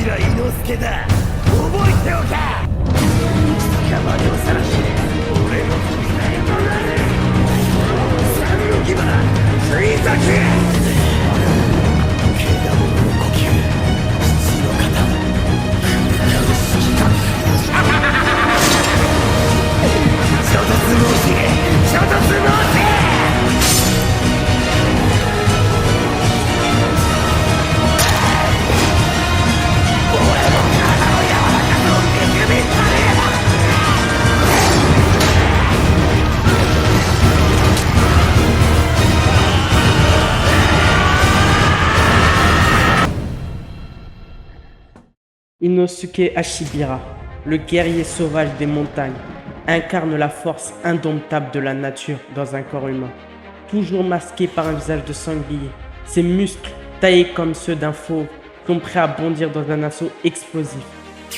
平伊之助だ。覚えておけ。貴様をさらし俺の首なりとなる。三の牙追索。けだものの呼吸、土の型、なる色覚。諸突申せ、諸突申せ。Inosuke Ashibira, le guerrier sauvage des montagnes, incarne la force indomptable de la nature dans un corps humain. Toujours masqué par un visage de sanglier, ses muscles, taillés comme ceux d'un fauve, sont prêts à bondir dans un assaut explosif.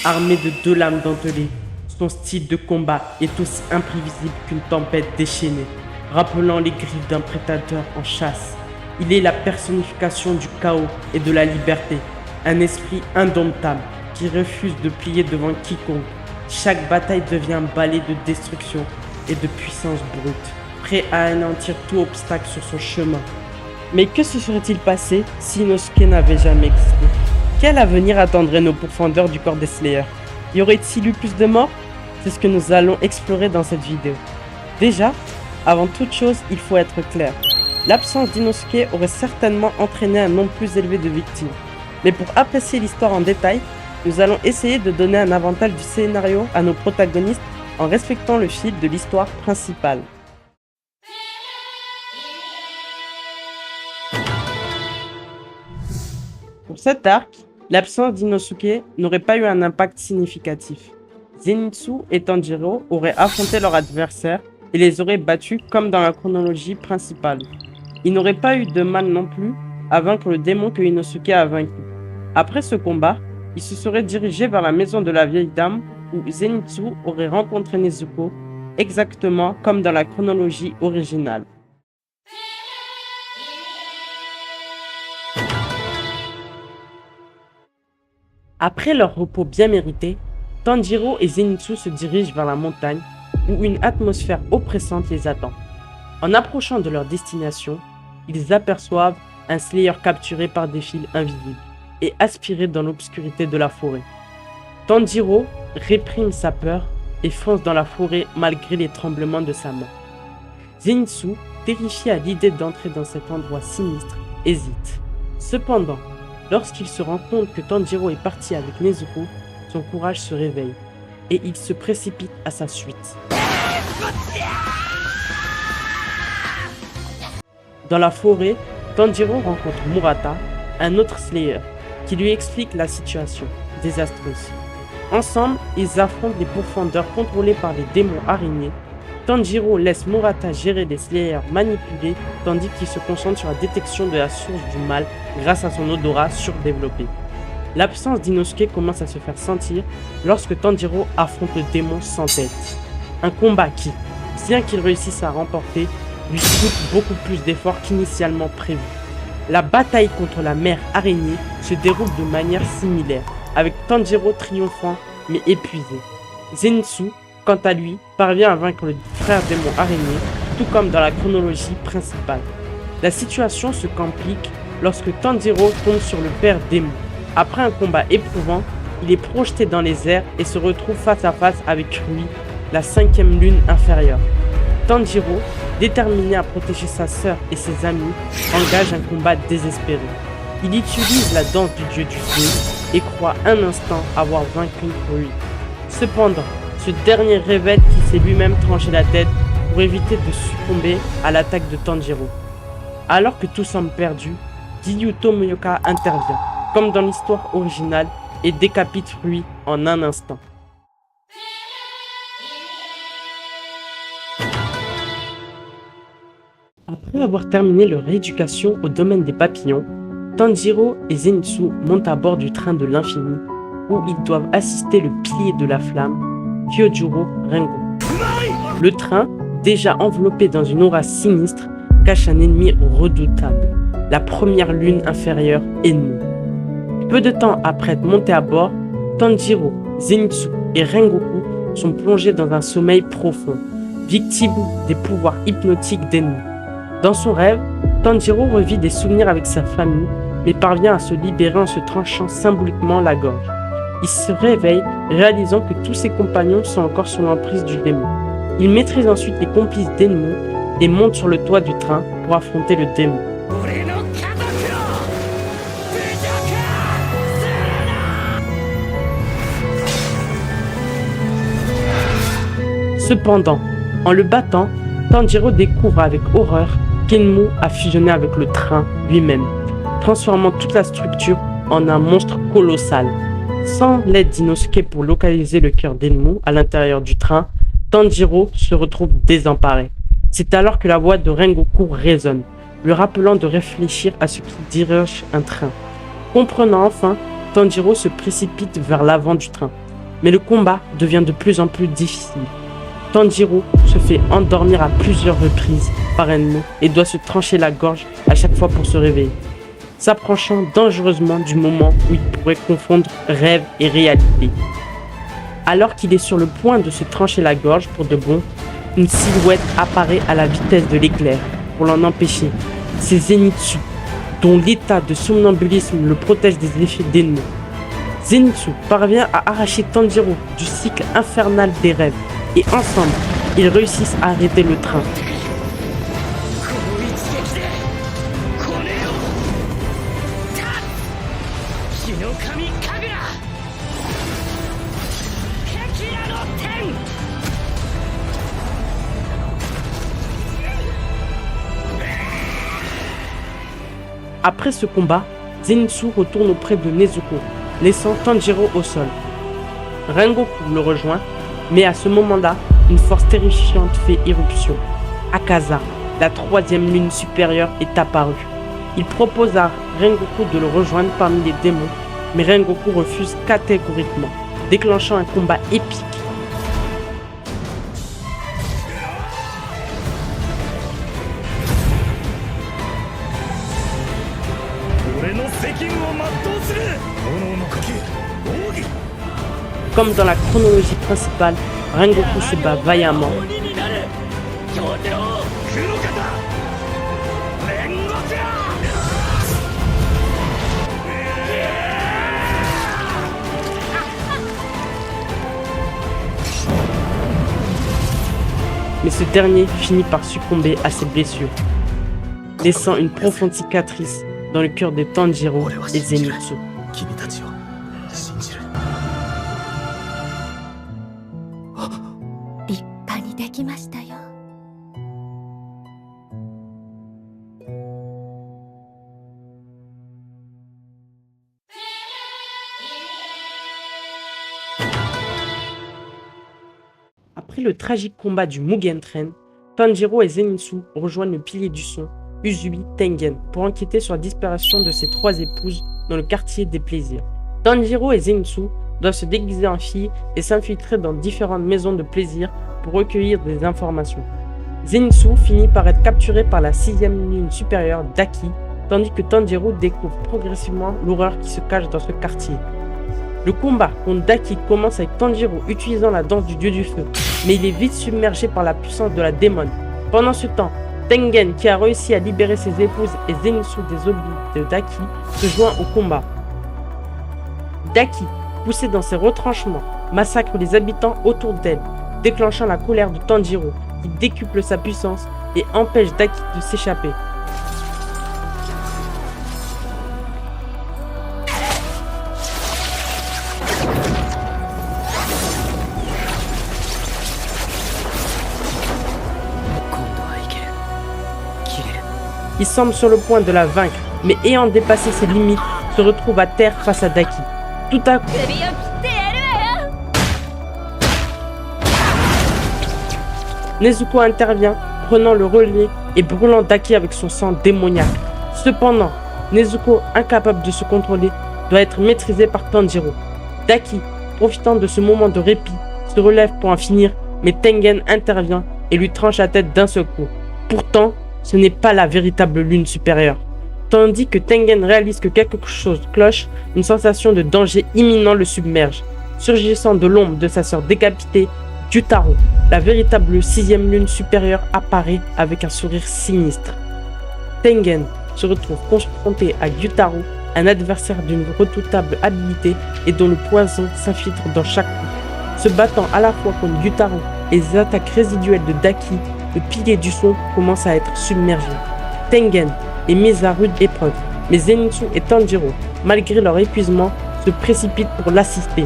Armé de 2 lames dentelées, son style de combat est aussi imprévisible qu'une tempête déchaînée, rappelant les griffes d'un prédateur en chasse. Il est la personnification du chaos et de la liberté, un esprit indomptable qui refuse de plier devant quiconque. Chaque bataille devient un balai de destruction et de puissance brute, prêt à anéantir tout obstacle sur son chemin. Mais que se serait-il passé si Inosuke n'avait jamais existé? Quel avenir attendrait nos pourfendeurs du corps des Slayers? Y aurait-il eu plus de morts? C'est ce que nous allons explorer dans cette vidéo. Déjà, avant toute chose, il faut être clair. L'absence d'Inosuke aurait certainement entraîné un nombre plus élevé de victimes. Mais pour apprécier l'histoire en détail, nous allons essayer de donner un avantage du scénario à nos protagonistes en respectant le fil de l'histoire principale. Pour cet arc, l'absence d'Inosuke n'aurait pas eu un impact significatif. Zenitsu et Tanjiro auraient affronté leurs adversaires et les auraient battus comme dans la chronologie principale. Ils n'auraient pas eu de mal non plus à vaincre le démon que Inosuke a vaincu. Après ce combat, ils se seraient dirigés vers la maison de la vieille dame où Zenitsu aurait rencontré Nezuko, exactement comme dans la chronologie originale. Après leur repos bien mérité, Tanjiro et Zenitsu se dirigent vers la montagne où une atmosphère oppressante les attend. En approchant de leur destination, ils aperçoivent un Slayer capturé par des fils invisibles et aspiré dans l'obscurité de la forêt. Tanjiro réprime sa peur et fonce dans la forêt malgré les tremblements de sa main. Zenitsu, terrifié à l'idée d'entrer dans cet endroit sinistre, hésite. Cependant, lorsqu'il se rend compte que Tanjiro est parti avec Nezuko, son courage se réveille et il se précipite à sa suite. Dans la forêt, Tanjiro rencontre Murata, un autre Slayer, qui lui explique la situation désastreuse. Ensemble, ils affrontent les pourfendeurs contrôlés par les démons araignées. Tanjiro laisse Murata gérer les Slayers manipulés, tandis qu'il se concentre sur la détection de la source du mal grâce à son odorat surdéveloppé. L'absence d'Inosuke commence à se faire sentir lorsque Tanjiro affronte le démon sans tête. Un combat qui, bien qu'il réussisse à remporter, lui coûte beaucoup plus d'efforts qu'initialement prévu. La bataille contre la mère araignée se déroule de manière similaire, avec Tanjiro triomphant mais épuisé. Zenitsu, quant à lui, parvient à vaincre le frère démon araignée, tout comme dans la chronologie principale. La situation se complique lorsque Tanjiro tombe sur le père démon. Après un combat éprouvant, il est projeté dans les airs et se retrouve face à face avec Rui, la 5e lune inférieure. Tanjiro, déterminé à protéger sa sœur et ses amis, engage un combat désespéré. Il utilise la danse du dieu du feu et croit un instant avoir vaincu Rui. Cependant, ce dernier révèle qu'il s'est lui-même tranché la tête pour éviter de succomber à l'attaque de Tanjiro. Alors que tout semble perdu, Gyuto Moyoka intervient, comme dans l'histoire originale, et décapite Rui en un instant. Après avoir terminé leur rééducation au domaine des papillons, Tanjiro et Zenitsu montent à bord du train de l'infini, où ils doivent assister le pilier de la flamme, Kyojuro Rengo. Le train, déjà enveloppé dans une aura sinistre, cache un ennemi redoutable, la première lune inférieure ennemie. Peu de temps après être montés à bord, Tanjiro, Zenitsu et Rengoku sont plongés dans un sommeil profond, victimes des pouvoirs hypnotiques d'ennemis. Dans son rêve, Tanjiro revit des souvenirs avec sa famille, mais parvient à se libérer en se tranchant symboliquement la gorge. Il se réveille, réalisant que tous ses compagnons sont encore sous l'emprise du démon. Il maîtrise ensuite les complices d'ennemis et monte sur le toit du train pour affronter le démon. Cependant, en le battant, Tanjiro découvre avec horreur qu'Enmu a fusionné avec le train lui-même, transformant toute la structure en un monstre colossal. Sans l'aide d'Inosuke pour localiser le cœur d'Enmu à l'intérieur du train, Tanjiro se retrouve désemparé. C'est alors que la voix de Rengoku résonne, lui rappelant de réfléchir à ce qui dirige un train. Comprenant enfin, Tanjiro se précipite vers l'avant du train. Mais le combat devient de plus en plus difficile. Tanjiro se fait endormir à plusieurs reprises par Enmu et doit se trancher la gorge à chaque fois pour se réveiller, s'approchant dangereusement du moment où il pourrait confondre rêve et réalité. Alors qu'il est sur le point de se trancher la gorge pour de bon, une silhouette apparaît à la vitesse de l'éclair pour l'en empêcher. C'est Zenitsu, dont l'état de somnambulisme le protège des effets d'Enmu. Zenitsu parvient à arracher Tanjiro du cycle infernal des rêves et ensemble, ils réussissent à arrêter le train. Après ce combat, Zenitsu retourne auprès de Nezuko, laissant Tanjiro au sol. Rengoku le rejoint, mais à ce moment-là, une force terrifiante fait irruption. Akaza, la troisième lune supérieure, est apparue. Il propose à Rengoku de le rejoindre parmi les démons, mais Rengoku refuse catégoriquement, déclenchant un combat épique. Comme dans la chronologie principale, Rengoku se bat vaillamment. Mais ce dernier finit par succomber à ses blessures, laissant une profonde cicatrice dans le cœur de Tanjiro et Zenitsu. Après le tragique combat du Mugen Train, Tanjiro et Zenitsu rejoignent le pilier du son, Uzui Tengen, pour enquêter sur la disparition de ses 3 épouses dans le quartier des plaisirs. Tanjiro et Zenitsu doivent se déguiser en filles et s'infiltrer dans différentes maisons de plaisir pour recueillir des informations. Zenitsu finit par être capturé par la 6e lune supérieure Daki, tandis que Tanjiro découvre progressivement l'horreur qui se cache dans ce quartier. Le combat contre Daki commence avec Tanjiro utilisant la danse du dieu du feu, mais il est vite submergé par la puissance de la démone. Pendant ce temps, Tengen, qui a réussi à libérer ses épouses, et Zenitsu des obliges de Daki, se joint au combat. Daki, poussé dans ses retranchements, massacre les habitants autour d'elle, déclenchant la colère de Tanjiro, qui décuple sa puissance et empêche Daki de s'échapper. Il semble sur le point de la vaincre, mais ayant dépassé ses limites, se retrouve à terre face à Daki. Tout à coup, Nezuko intervient, prenant le relais et brûlant Daki avec son sang démoniaque. Cependant, Nezuko, incapable de se contrôler, doit être maîtrisé par Tanjiro. Daki, profitant de ce moment de répit, se relève pour en finir, mais Tengen intervient et lui tranche la tête d'un seul coup. Pourtant, ce n'est pas la véritable lune supérieure. Tandis que Tengen réalise que quelque chose cloche, une sensation de danger imminent le submerge. Surgissant de l'ombre de sa sœur décapitée, Gyutaro, la véritable 6e lune supérieure, apparaît avec un sourire sinistre. Tengen se retrouve confronté à Gyutaro, un adversaire d'une redoutable habileté et dont le poison s'infiltre dans chaque coup. Se battant à la fois contre Gyutaro et les attaques résiduelles de Daki, le pilier du son commence à être submergé. Tengen est mis à rude épreuve, mais Zenitsu et Tanjiro, malgré leur épuisement, se précipitent pour l'assister.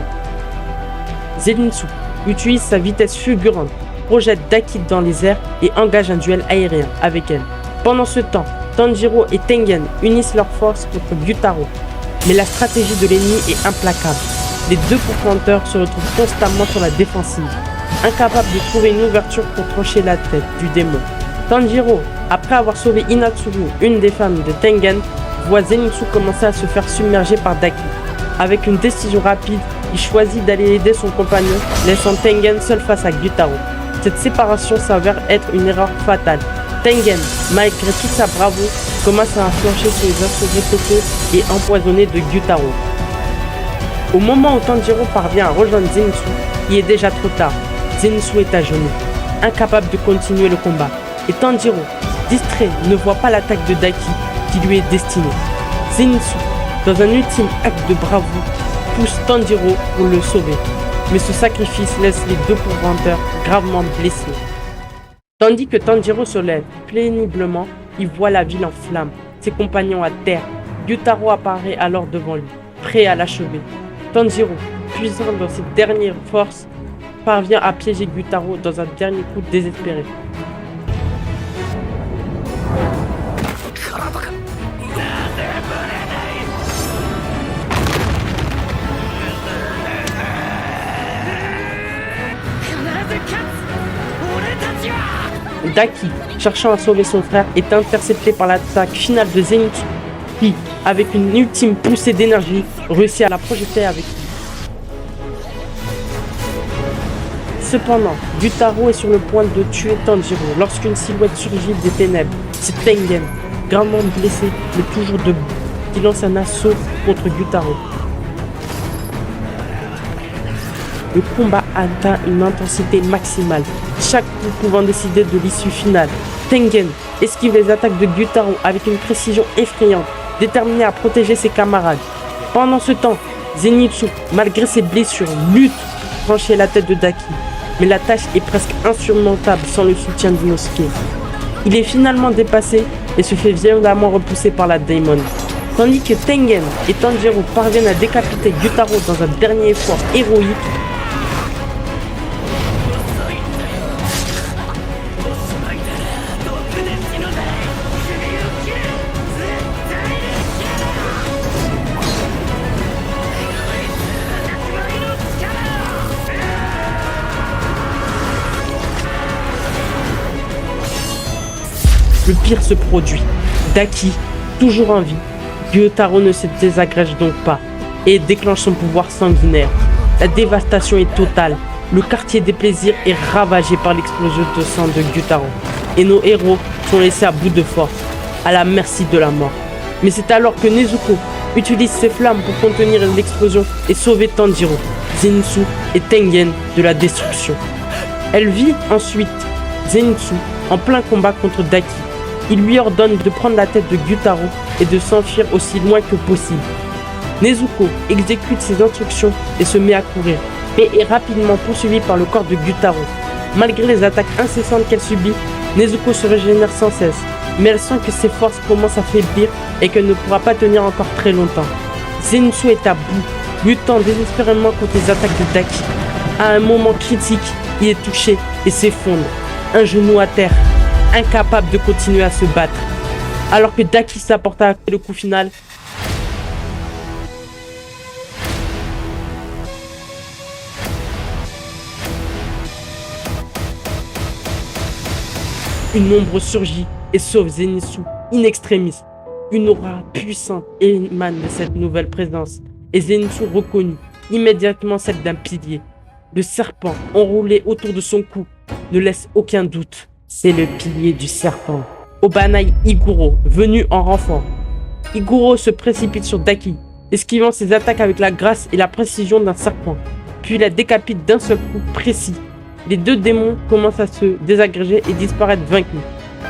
Zenitsu utilise sa vitesse fulgurante, projette Daki dans les airs et engage un duel aérien avec elle. Pendant ce temps, Tanjiro et Tengen unissent leurs forces contre Gyutaro, mais la stratégie de l'ennemi est implacable. Les deux confronteurs se retrouvent constamment sur la défensive, incapables de trouver une ouverture pour trancher la tête du démon. Tanjiro, après avoir sauvé Inatsuru, une des femmes de Tengen, voit Zenitsu commencer à se faire submerger par Daki. Avec une décision rapide, il choisit d'aller aider son compagnon, laissant Tengen seul face à Gyutaro. Cette séparation s'avère être une erreur fatale. Tengen, malgré toute sa bravoure, commence à influencer sur les assauts répétés et empoisonnés de Gyutaro. Au moment où Tanjiro parvient à rejoindre Zenitsu, il est déjà trop tard. Zenitsu est à genoux, incapable de continuer le combat. Et Tanjiro, distrait, ne voit pas l'attaque de Daki qui lui est destinée. Zenitsu, dans un ultime acte de bravoure, pousse Tanjiro pour le sauver. Mais ce sacrifice laisse les deux pourventeurs gravement blessés. Tandis que Tanjiro se lève péniblement, il voit la ville en flammes, ses compagnons à terre. Gyutaro apparaît alors devant lui, prêt à l'achever. Tanjiro, puisant dans ses dernières forces, parvient à piéger Gyutaro dans un dernier coup désespéré. Daki, cherchant à sauver son frère, est intercepté par l'attaque finale de Zenitsu, qui, avec une ultime poussée d'énergie, réussit à la projeter avec lui. Cependant, Gyutaro est sur le point de tuer Tanjiro lorsqu'une silhouette surgit des ténèbres. C'est Tengen, gravement blessé, mais toujours debout, qui lance un assaut contre Gyutaro. Le combat atteint une intensité maximale, chaque coup pouvant décider de l'issue finale. Tengen esquive les attaques de Gyutaro avec une précision effrayante, déterminé à protéger ses camarades. Pendant ce temps, Zenitsu, malgré ses blessures, lutte pour trancher la tête de Daki. Mais la tâche est presque insurmontable sans le soutien d'Inosuke. Il est finalement dépassé et se fait violemment repousser par la Daemon. Tandis que Tengen et Tanjiro parviennent à décapiter Gyutaro dans un dernier effort héroïque, le pire se produit. Daki, toujours en vie, Gyutaro ne se désagrège donc pas et déclenche son pouvoir sanguinaire. La dévastation est totale. Le quartier des plaisirs est ravagé par l'explosion de sang de Gyutaro. Et nos héros sont laissés à bout de force, à la merci de la mort. Mais c'est alors que Nezuko utilise ses flammes pour contenir l'explosion et sauver Tanjiro, Zenitsu et Tengen de la destruction. Elle vit ensuite Zenitsu en plein combat contre Daki. Il lui ordonne de prendre la tête de Gyutaro et de s'enfuir aussi loin que possible. Nezuko exécute ses instructions et se met à courir, mais est rapidement poursuivi par le corps de Gyutaro. Malgré les attaques incessantes qu'elle subit, Nezuko se régénère sans cesse, mais elle sent que ses forces commencent à faiblir et qu'elle ne pourra pas tenir encore très longtemps. Zenitsu est à bout, luttant désespérément contre les attaques de Daki. À un moment critique, il est touché et s'effondre, un genou à terre, incapable de continuer à se battre. Alors que Daki s'apporte à le coup final, une ombre surgit et sauve Zenitsu in extremis. Une aura puissante émane de cette nouvelle présence et Zenitsu reconnut immédiatement celle d'un pilier. Le serpent enroulé autour de son cou ne laisse aucun doute. C'est le pilier du serpent. Obanai Iguro, venu en renfort. Iguro se précipite sur Daki, esquivant ses attaques avec la grâce et la précision d'un serpent, puis la décapite d'un seul coup précis. Les deux démons commencent à se désagréger et disparaître vaincus.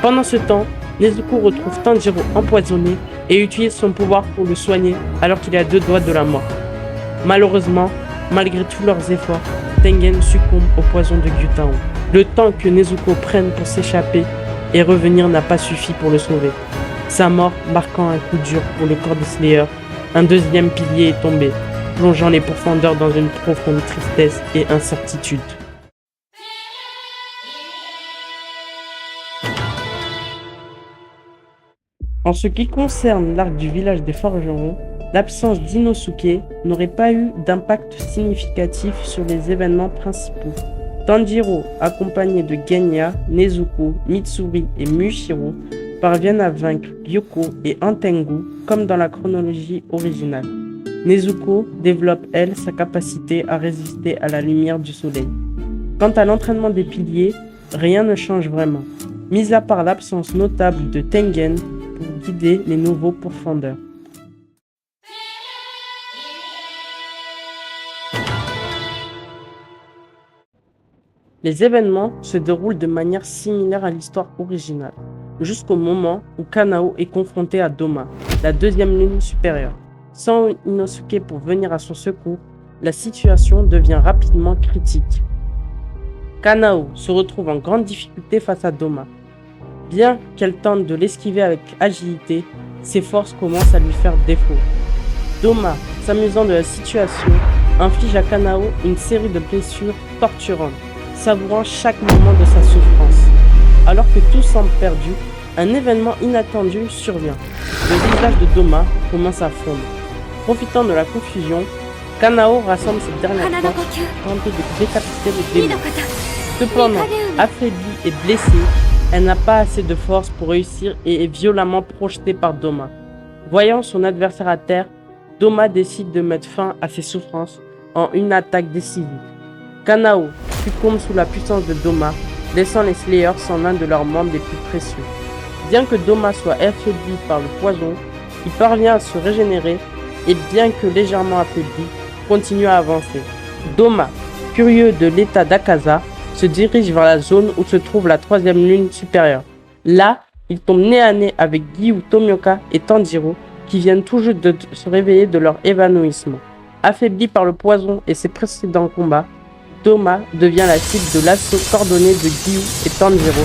Pendant ce temps, Nezuko retrouve Tanjiro empoisonné et utilise son pouvoir pour le soigner alors qu'il est à 2 doigts de la mort. Malheureusement, malgré tous leurs efforts, Tengen succombe au poison de Gyutaro. Le temps que Nezuko prenne pour s'échapper et revenir n'a pas suffi pour le sauver. Sa mort marquant un coup dur pour le corps des Slayer, un deuxième pilier est tombé, plongeant les pourfendeurs dans une profonde tristesse et incertitude. En ce qui concerne l'arc du village des forgerons, l'absence d'Inosuke n'aurait pas eu d'impact significatif sur les événements principaux. Tanjiro, accompagné de Genya, Nezuko, Mitsuri et Mushiro, parviennent à vaincre Gyoko et Antengu comme dans la chronologie originale. Nezuko développe, elle, sa capacité à résister à la lumière du soleil. Quant à l'entraînement des piliers, rien ne change vraiment, mis à part l'absence notable de Tengen pour guider les nouveaux pourfendeurs. Les événements se déroulent de manière similaire à l'histoire originale, jusqu'au moment où Kanao est confronté à Doma, la deuxième lune supérieure. Sans Inosuke pour venir à son secours, la situation devient rapidement critique. Kanao se retrouve en grande difficulté face à Doma. Bien qu'elle tente de l'esquiver avec agilité, ses forces commencent à lui faire défaut. Doma, s'amusant de la situation, inflige à Kanao une série de blessures torturantes, savourant chaque moment de sa souffrance. Alors que tout semble perdu, un événement inattendu survient. Le visage de Doma commence à fondre. Profitant de la confusion, Kanao rassemble ses dernières forces pour tenter de décapiter le démon. Cependant, affaiblie et blessée, elle n'a pas assez de force pour réussir et est violemment projetée par Doma. Voyant son adversaire à terre, Doma décide de mettre fin à ses souffrances en une attaque décisive. Kanao succombe sous la puissance de Doma, laissant les Slayers sans l'un de leurs membres les plus précieux. Bien que Doma soit affaibli par le poison, il parvient à se régénérer et bien que légèrement affaibli, continue à avancer. Doma, curieux de l'état d'Akaza, se dirige vers la zone où se trouve la troisième lune supérieure. Là, il tombe nez à nez avec Giyu, Tomioka et Tanjiro qui viennent tout juste de se réveiller de leur évanouissement. Affaibli par le poison et ses précédents combats, Doma devient la cible de l'assaut coordonné de Giyu et Tanjiro.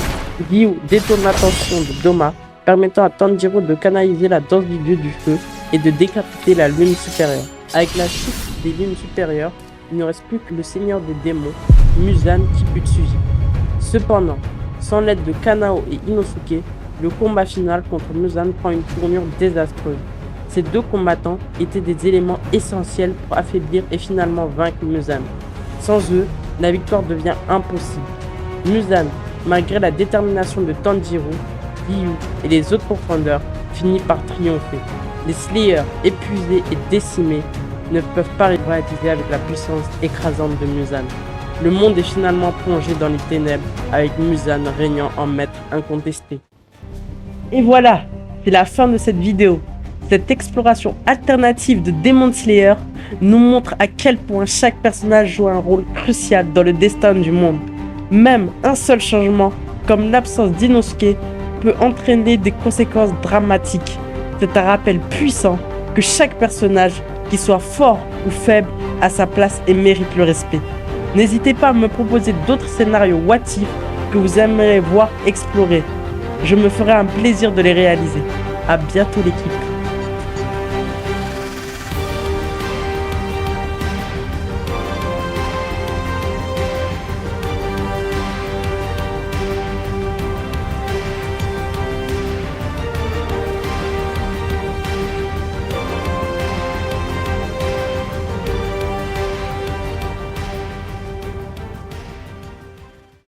Giyu détourne l'attention de Doma, permettant à Tanjiro de canaliser la danse du dieu du feu et de décapiter la lune supérieure. Avec la chute des lunes supérieures, il ne reste plus que le seigneur des démons, Muzan, qui bute Tsuji. Cependant, sans l'aide de Kanao et Inosuke, le combat final contre Muzan prend une tournure désastreuse. Ces deux combattants étaient des éléments essentiels pour affaiblir et finalement vaincre Muzan. Sans eux, la victoire devient impossible. Muzan, malgré la détermination de Tanjiro, Giyu et les autres pourfendeurs, finit par triompher. Les Slayers, épuisés et décimés, ne peuvent pas rivaliser avec la puissance écrasante de Muzan. Le monde est finalement plongé dans les ténèbres, avec Muzan régnant en maître incontesté. Et voilà, c'est la fin de cette vidéo. Cette exploration alternative de Demon Slayer nous montre à quel point chaque personnage joue un rôle crucial dans le destin du monde. Même un seul changement, comme l'absence d'Inosuke, peut entraîner des conséquences dramatiques. C'est un rappel puissant que chaque personnage, qu'il soit fort ou faible, a sa place et mérite le respect. N'hésitez pas à me proposer d'autres scénarios what if que vous aimeriez voir explorer. Je me ferai un plaisir de les réaliser. À bientôt l'équipe.